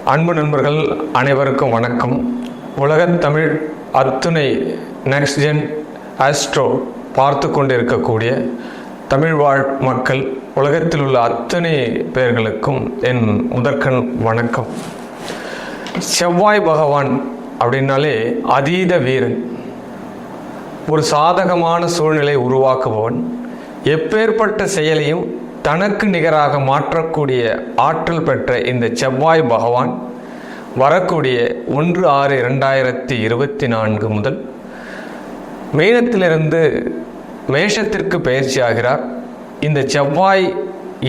அன்பு நண்பர்கள் அனைவருக்கும் வணக்கம். உலகத் தமிழ் அத்துணை நெக்ஸ்ட் ஜென் ஆஸ்ட்ரோ பார்த்து கொண்டிருக்கக்கூடிய தமிழ் வாழ் மக்கள், உலகத்தில் உள்ள அத்தனை பேர்களுக்கும் என் முதற்கண் வணக்கம். செவ்வாய் பகவான் அப்படின்னாலே அதீத வீரன், ஒரு சாதகமான சூழ்நிலை உருவாக்குபவன், எப்பேற்பட்ட செயலையும் தனக்கு நிகராக மாற்றக்கூடிய ஆற்றல் பெற்ற இந்த செவ்வாய் பகவான் வரக்கூடிய 1/6/2024 முதல் மீனத்திலிருந்து மேஷத்திற்கு பயிற்சி ஆகிறார். இந்த செவ்வாய்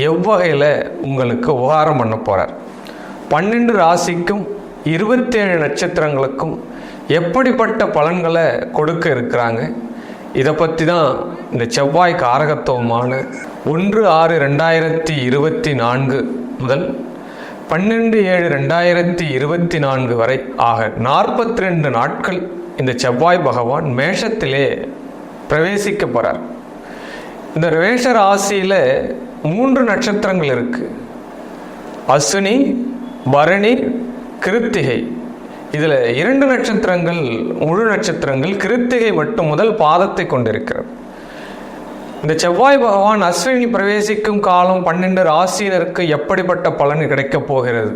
எவ்வகையில் உங்களுக்கு உபகாரம் பண்ண போகிறார், 12 ராசிக்கும் 27 நட்சத்திரங்களுக்கும் எப்படிப்பட்ட பலன்களை கொடுக்க இருக்கிறாங்க, இதை பற்றி தான் இந்த செவ்வாய் காரகத்துவமான 1/6/2024 முதல் 12/7/2024 வரை ஆக 42 நாட்கள் இந்த செவ்வாய் பகவான் மேஷத்திலே பிரவேசிக்க போகிறார். இந்த மேஷ ராசியில் 3 நட்சத்திரங்கள் இருக்கு. அஸ்வினி, பரணி, கிருத்திகை. இதில் 2 நட்சத்திரங்கள் முழு நட்சத்திரங்கள், கிருத்திகை மட்டும் முதல் பாதத்தை கொண்டிருக்கிறது. இந்த செவ்வாய் பகவான் அஸ்வினி பிரவேசிக்கும் காலம் 12 ராசியினருக்கு எப்படிப்பட்ட பலன் கிடைக்கப் போகிறது?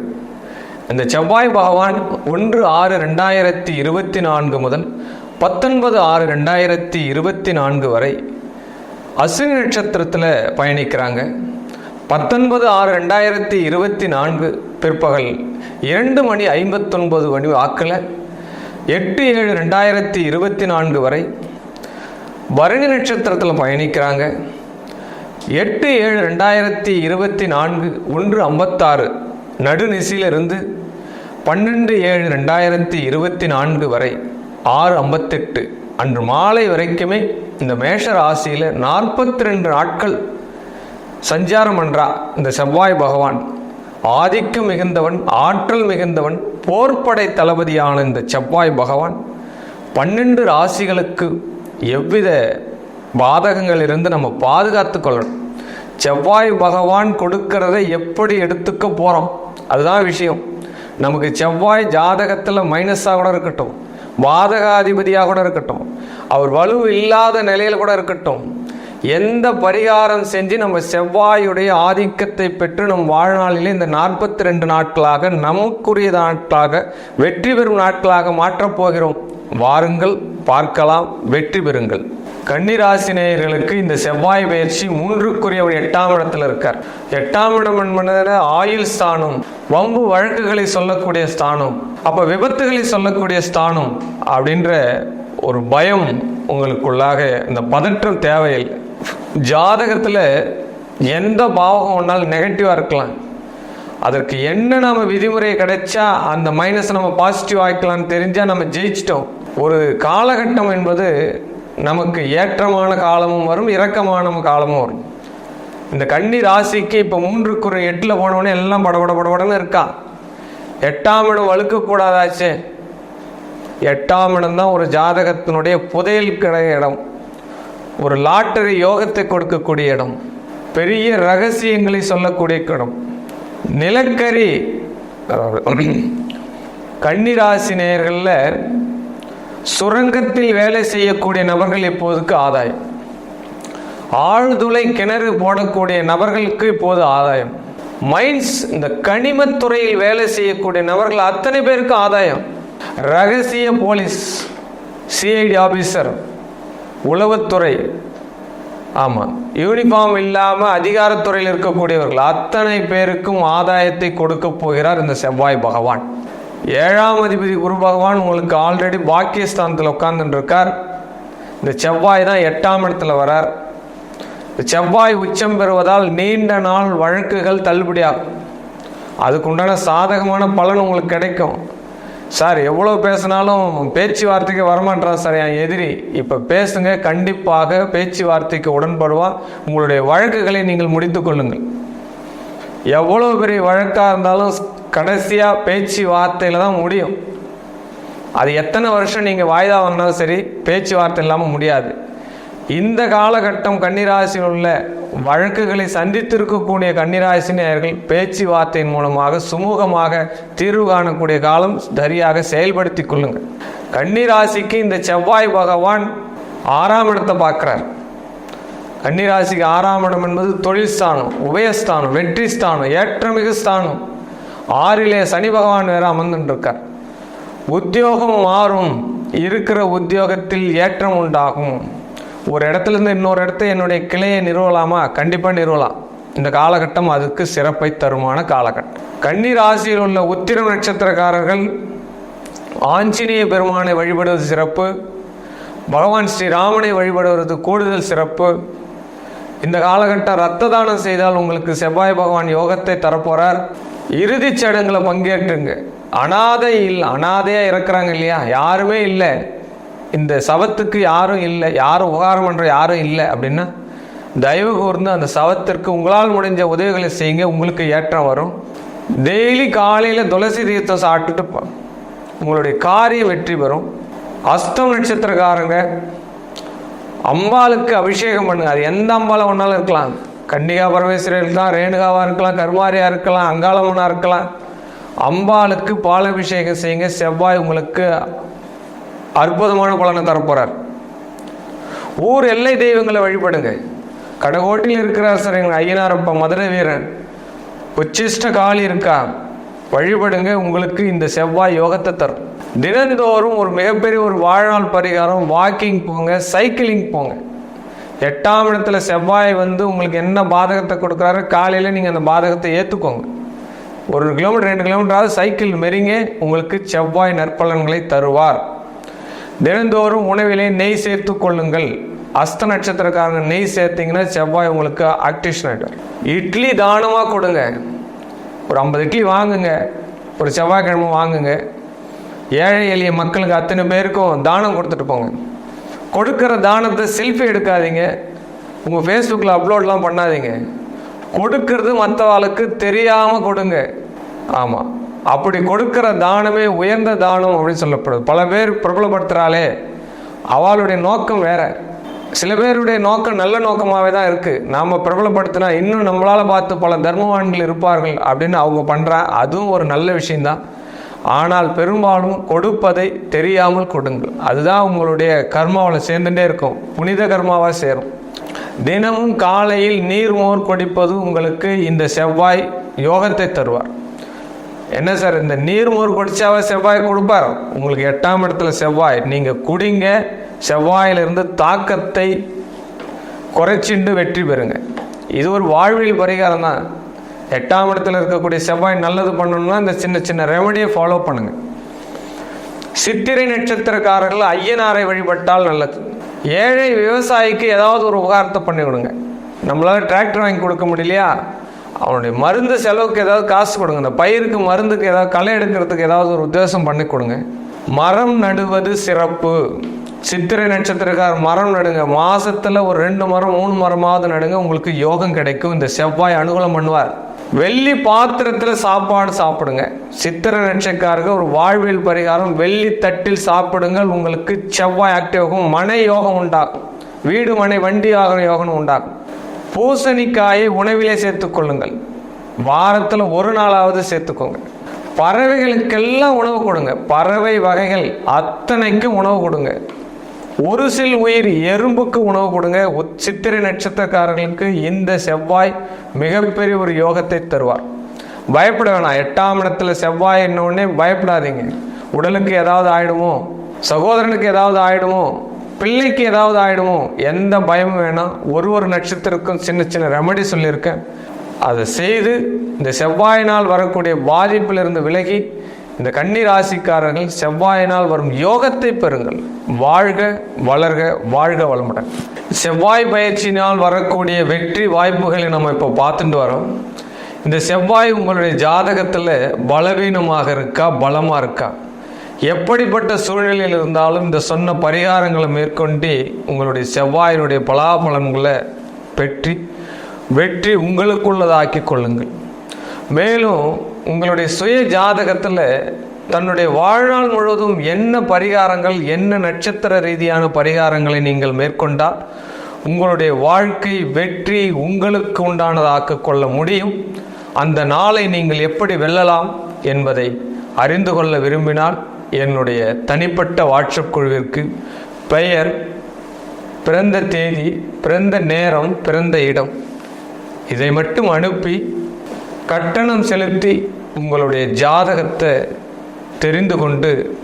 இந்த செவ்வாய் பகவான் 1/6/2024 முதல் 19/6/2024 வரை அஸ்வினி நட்சத்திரத்தில் பயணிக்கிறாங்க. 19/6/2024 பிற்பகல் 2:59 வாக்கில் 8/7/2024 வரை பரணி நட்சத்திரத்தில் பயணிக்கிறாங்க. 8/7/2024 1:56 நடுநிசியிலிருந்து 12/7/2024 வரை 6:58 அன்று மாலை வரைக்குமே இந்த மேஷ ராசியில் 42 நாட்கள் சஞ்சாரம் பண்றா இந்த செவ்வாய் பகவான். ஆதிக்கம் மிகுந்தவன், ஆற்றல் மிகுந்தவன், போர்ப்படை தளபதியான இந்த செவ்வாய் பகவான் 12 ராசிகளுக்கு எவ்வித பாதகங்களிலிருந்து நம்ம பாதுகாத்து கொள்ளணும். செவ்வாய் பகவான் கொடுக்கிறத எப்படி எடுத்துக்க போகிறோம், அதுதான் விஷயம். நமக்கு செவ்வாய் ஜாதகத்தில் மைனஸாக கூட இருக்கட்டும், பாதகாதிபதியாக கூட இருக்கட்டும், அவர் வலு இல்லாத நிலையில் கூட இருக்கட்டும், எந்த பரிகாரம் செஞ்சு நம்ம செவ்வாயுடைய ஆதிக்கத்தை பெற்று நம் வாழ்நாளிலே இந்த 42 நாட்களாக நமக்குரிய நாட்களாக வெற்றி பெறும் நாட்களாக மாற்றப் போகிறோம். வாருங்கள், பார்க்கலாம், வெற்றி பெறுங்கள். கன்னிராசி நேயர்களுக்கு இந்த செவ்வாய் பயிற்சி 3க்குரியவர் 8ஆம் இடத்துல இருக்கார். 8ஆம் இடம் என்பது ஆயுள் ஸ்தானம், வம்பு வழக்குகளை சொல்லக்கூடிய ஸ்தானம், அப்ப விபத்துகளை சொல்லக்கூடிய ஸ்தானம் அப்படின்ற ஒரு பயம் உங்களுக்குள்ளாக, இந்த பதற்றம் தேவையில்லை. ஜாதகத்துல எந்த பாவகம் ஒன்றாலும் நெகட்டிவா இருக்கலாம், அதற்கு என்ன நம்ம விதிமுறை கிடைச்சா அந்த மைனஸ் நம்ம பாசிட்டிவ் ஆகிக்கலாம்னு தெரிஞ்சா நம்ம ஜெயிச்சிட்டோம். ஒரு காலகட்டம் என்பது நமக்கு ஏற்றமான காலமும் வரும், இறக்கமான காலமும் வரும். இந்த கன்னி ராசிக்கு இப்போ 3/8 போனவொடனே எல்லாம் படபடன்னு இருக்கா. 8ஆம் இடம் வழுக்கக்கூடாதாச்சே. 8ஆம் இடம் தான் ஒரு ஜாதகத்தினுடைய புதையல் கிடைய இடம், ஒரு லாட்டரி யோகத்தை கொடுக்கக்கூடிய இடம், பெரிய ரகசியங்களை சொல்லக்கூடிய இடம். நிலக்கரி கன்னிராசி நேயர்களில் சுரங்கத்தில் வேலை செய்யக்கூடிய நபர்கள் இப்போதுக்கு ஆதாயம், ஆழ்துளை கிணறு போடக்கூடிய நபர்களுக்கு இப்போது ஆதாயம், மைன்ஸ் இந்த கனிமத்துறையில் வேலை செய்யக்கூடிய நபர்கள் அத்தனை பேருக்கு ஆதாயம், ரகசிய போலீஸ், சிஐடி ஆபீசர், உளவுத்துறை, ஆமாம் யூனிஃபார்ம் இல்லாமல் அதிகாரத்துறையில் இருக்கக்கூடியவர்கள் அத்தனை பேருக்கும் ஆதாயத்தை கொடுக்க போகிறார் இந்த செவ்வாய் பகவான். 7ஆம் அதிபதி குரு பகவான் உங்களுக்கு ஆல்ரெடி பாக்கியஸ்தானத்தில் உட்கார்ந்துட்டு இருக்கார். இந்த செவ்வாய் தான் 8ஆம் இடத்துல வரார். இந்த செவ்வாய் உச்சம் பெறுவதால் நீண்ட நாள் வழக்குகள் தள்ளுபடியாகும். அதுக்குண்டான சாதகமான பலன் உங்களுக்கு கிடைக்கும். சார் எவ்வளோ பேசினாலும் பேச்சுவார்த்தைக்கு வரமாட்டான் சார் என் எதிரி, இப்போ பேசுங்க, கண்டிப்பாக பேச்சுவார்த்தைக்கு உடன்படுவா. உங்களுடைய வழக்குகளை நீங்கள் முடித்து கொள்ளுங்கள். எவ்வளோ பெரிய வழக்காக இருந்தாலும் கடைசியாக பேச்சுவார்த்தையில் தான் முடியும். அது எத்தனை வருஷம் நீங்கள் வாய்தா வாங்கினாலும் சரி, பேச்சுவார்த்தை இல்லாமல் முடியாது. இந்த காலகட்டம் கன்னிராசியில் உள்ள வழக்குகளை சந்தித்திருக்கக்கூடிய கன்னிராசினியர்கள் பேச்சுவார்த்தையின் மூலமாக சுமூகமாக தீர்வு காணக்கூடிய காலம் சரியாக செயல்படுத்தி கொள்ளுங்கள். கன்னிராசிக்கு இந்த செவ்வாய் பகவான் 6ஆம் இடத்தை பார்க்கிறார். கன்னிராசிக்கு 6ஆம் இடம் என்பது தொழில் ஸ்தானம், உபயஸ்தானம், வெற்றி ஸ்தானம், ஏற்றமிகு ஸ்தானம். 6லே சனி பகவான் வேற அமர்ந்துருக்கார். உத்தியோகம் மாறும், இருக்கிற உத்தியோகத்தில் ஏற்றம் உண்டாகும். ஒரு இடத்துலேருந்து இன்னொரு இடத்த என்னுடைய கிளையை நிறுவலாமா? கண்டிப்பாக நிறுவலாம். இந்த காலகட்டம் அதுக்கு சிறப்பை தருமான காலகட்டம். கன்னி ராசியில் உள்ள உத்திரம் நட்சத்திரக்காரர்கள் ஆஞ்சநேய பெருமானை வழிபடுவது சிறப்பு, பகவான் ஸ்ரீராமனை வழிபடுவது கூடுதல் சிறப்பு. இந்த காலகட்டம் இரத்த தானம் செய்தால் உங்களுக்கு செவ்வாய் பகவான் யோகத்தை தரப்போறார். இறுதிச் சடங்குல பங்கேற்றுங்க. அனாதையாக இருக்கிறாங்க இல்லையா, யாருமே இல்லை, இந்த சவத்துக்கு யாரும் இல்லை, யாரும் உபகாரம் பண்ணுற யாரும் இல்லை அப்படின்னா தயவு கூர்ந்து அந்த சவத்திற்கு உங்களால் முடிஞ்ச உதவிகளை செய்யுங்க. உங்களுக்கு ஏற்றம் வரும். டெய்லி காலையில் துளசி தீர்த்தம் சாப்பிட்டுட்டு உங்களுடைய காரியம் வெற்றி பெறும். அஸ்தம் நட்சத்திரக்காரங்க அம்பாளுக்கு அபிஷேகம் பண்ணுங்க. அது எந்த அம்பாலும் ஒன்றாலும் இருக்கலாம். கன்னிகா பரமேஸ்வரர் இருக்கலாம், ரேணுகாவாக இருக்கலாம், கருமாரியாக இருக்கலாம், அங்காளம்மனாக இருக்கலாம். அம்பாளுக்கு பாலபிஷேகம் செய்யுங்க. செவ்வாய் உங்களுக்கு அற்புதமான பலனை தரப்போறார். ஊர் எல்லை தெய்வங்களை வழிபடுங்க. கடகோட்டில் இருக்கிறார் சார் ஐயனாரப்பா, மதுரை வீரன், உச்சிஷ்ட காளி இருக்கா, வழிபடுங்க. உங்களுக்கு இந்த செவ்வாய் யோகத்தை தரும். தினந்தோறும் ஒரு மிகப்பெரிய ஒரு வாழ்நாள் பரிகாரம், வாக்கிங் போங்க, சைக்கிளிங் போங்க. 8ஆம் இடத்துல செவ்வாய் உங்களுக்கு என்ன பாதகத்தை கொடுக்குறாரு, காலையில் நீங்கள் அந்த பாதகத்தை ஏற்றுக்கோங்க. 1 கிலோமீட்டர் 2 கிலோமீட்டராவது சைக்கிள் மெரிங்க. உங்களுக்கு செவ்வாய் நற்பலன்களை தருவார். தினந்தோறும் உணவிலே நெய் சேர்த்து கொள்ளுங்கள். அஸ்த நட்சத்திரக்காரங்க நெய் சேர்த்திங்கன்னா செவ்வாய் உங்களுக்கு ஆக்டிவேஷன் ஆகிடும். இட்லி தானமாக கொடுங்க. ஒரு 50 இட்லி வாங்குங்க, ஒரு செவ்வாய்க்கிழமை வாங்குங்க. ஏழை எளிய மக்களுக்கு அத்தனை பேருக்கும் தானம் கொடுத்துட்டு போங்க. கொடுக்குற தானத்தை செல்ஃபி எடுக்காதீங்க, உங்கள் ஃபேஸ்புக்கில் அப்லோட்லாம் பண்ணாதீங்க. கொடுக்கறது மற்றவாளுக்கு தெரியாமல் கொடுங்க. ஆமாம், அப்படி கொடுக்குற தானமே உயர்ந்த தானம் அப்படின்னு சொல்லப்படுது. பல பேர் பிரபலப்படுத்துகிறாளே, அவளுடைய நோக்கம் வேற. சில பேருடைய நோக்கம் நல்ல நோக்கமாகவே தான் இருக்குது. நாம் பிரபலப்படுத்தினா இன்னும் நம்மளால் பார்த்து பல தர்மவான்கள் இருப்பார்கள் அப்படின்னு அவங்க பண்ணுறா. அதுவும் ஒரு நல்ல விஷயந்தான். ஆனால் பெரும்பாலும் கொடுப்பதை தெரியாமல் கொடுங்கள். அதுதான் உங்களுடைய கர்மாவில் சேர்ந்துட்டே இருக்கும், புனித கர்மாவாக சேரும். தினமும் காலையில் நீர்மோர் குடிப்பது உங்களுக்கு இந்த செவ்வாய் யோகத்தை தருவார். என்ன சார், இந்த நீர்மோர் குடிச்சாவா செவ்வாய் கொடுப்பார்? உங்களுக்கு 8ஆம் இடத்துல செவ்வாய், நீங்கள் குடிங்க. செவ்வாயிலிருந்து தாக்கத்தை குறைச்சிண்டு வெற்றி பெறுங்க. இது ஒரு வாழ்வியல் பரிகாரம் தான். 8ஆம் இடத்துல இருக்கக்கூடிய செவ்வாய் நல்லது பண்ணணும்னா இந்த சின்ன சின்ன ரெமடியை ஃபாலோ பண்ணுங்க. சித்திரை நட்சத்திரக்காரர்கள் ஐயனாரை வழிபட்டால் நல்லது. ஏழை விவசாயிக்கு ஏதாவது ஒரு உபகாரத்தை பண்ணி விடுங்க. நம்மளால டிராக்டர் வாங்கி கொடுக்க முடியலையா, அவனுடைய மருந்து செலவுக்கு ஏதாவது காசு கொடுங்க. இந்த பயிருக்கு மருந்துக்கு ஏதாவது களை எடுக்கிறதுக்கு ஏதாவது ஒரு உத்தேசம் பண்ணி கொடுங்க. மரம் நடுவது சிறப்பு. சித்திரை நட்சத்திரக்கார மரம் நடுங்க. மாசத்துல ஒரு 2 மரம் 3 மரமாவது நடுங்க. உங்களுக்கு யோகம் கிடைக்கும். இந்த செவ்வாய் அனுகூலம் பண்ணுவார். வெள்ளி பாத்திரத்தில் சாப்பாடு சாப்பிடுங்க. சித்திரை நட்சத்திரக்காரர்கள் ஒரு வாழ்வியல் பரிகாரம், வெள்ளி தட்டில் சாப்பிடுங்கள். உங்களுக்கு செவ்வாய் ஆக்டிவாகும். மனை யோகம் உண்டாகும். வீடு மனை வண்டி ஆகிற யோகம் உண்டாகும். பூசணிக்காயை உணவிலே சேர்த்துக்கொள்ளுங்கள். வாரத்தில் 1 நாளாவது சேர்த்துக்கோங்க. பறவைகளுக்கெல்லாம் உணவு கொடுங்க. பறவை வகைகள் அத்தனைக்கும் உணவு கொடுங்க. ஒரு சில உயிர் எறும்புக்கு உணவு கொடுங்க. சித்திரை நட்சத்திரக்காரர்களுக்கு இந்த செவ்வாய் மிகப்பெரிய ஒரு யோகத்தை தருவார். பயப்பட வேணாம். 8ஆம் இடத்துல செவ்வாய் என்னொன்னே பயப்படாதீங்க. உடலுக்கு ஏதாவது ஆயிடுமோ, சகோதரனுக்கு ஏதாவது ஆயிடுமோ, பிள்ளைக்கு ஏதாவது ஆயிடுமோ, எந்த பயமும் வேணாம். ஒரு நட்சத்திரக்கும் சின்ன சின்ன ரெமடி சொல்லியிருக்கேன். அதை செய்து இந்த செவ்வாயினால் வரக்கூடிய பாதிப்பிலிருந்து விலகி இந்த கன்னி ராசிக்காரர்கள் செவ்வாயினால் வரும் யோகத்தை பெறுங்கள். வாழ்க வளர்க, வாழ்க வளமுடன். செவ்வாய் பயிற்சியினால் வரக்கூடிய வெற்றி வாய்ப்புகளை நம்ம இப்போ பார்த்துட்டு வரோம். இந்த செவ்வாய் உங்களுடைய ஜாதகத்தில் பலவீனமாக இருக்கா, பலமாக இருக்கா, எப்படிப்பட்ட சூழ்நிலையில் இருந்தாலும் இந்த சொன்ன பரிகாரங்களை மேற்கொண்டு உங்களுடைய செவ்வாயினுடைய பலாபலன்களை பெற்றி வெற்றி உங்களுக்குள்ளதாக்கி கொள்ளுங்கள். மேலும் உங்களுடைய சுய ஜாதகத்தில் தன்னுடைய வாழ்நாள் முழுவதும் என்ன பரிகாரங்கள், என்ன நட்சத்திர ரீதியான பரிகாரங்களை நீங்கள் மேற்கொண்டால் உங்களுடைய வாழ்க்கை வெற்றி உங்களுக்கு உண்டானதாக்க கொள்ள முடியும். அந்த நாளை நீங்கள் எப்படி வெல்லலாம் என்பதை அறிந்து கொள்ள விரும்பினால் என்னுடைய தனிப்பட்ட வாட்ஸ்அப் குழுவிற்கு பெயர், பிறந்த தேதி, பிறந்த நேரம், பிறந்த இடம் இதை மட்டும் அனுப்பி கட்டணம் செலுத்தி உங்களுடைய ஜாதகத்தை தெரிந்து கொண்டு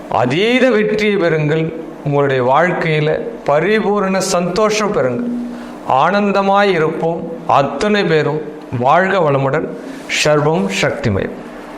அதீத வெற்றியை பெறுங்கள். உங்களுடைய வாழ்க்கையில் பரிபூர்ண சந்தோஷம் பெறுங்கள். ஆனந்தமாய் இருப்போம். அத்தனை பேரும் வாழ்க வளமுடன். சர்வம் சக்திமயம்.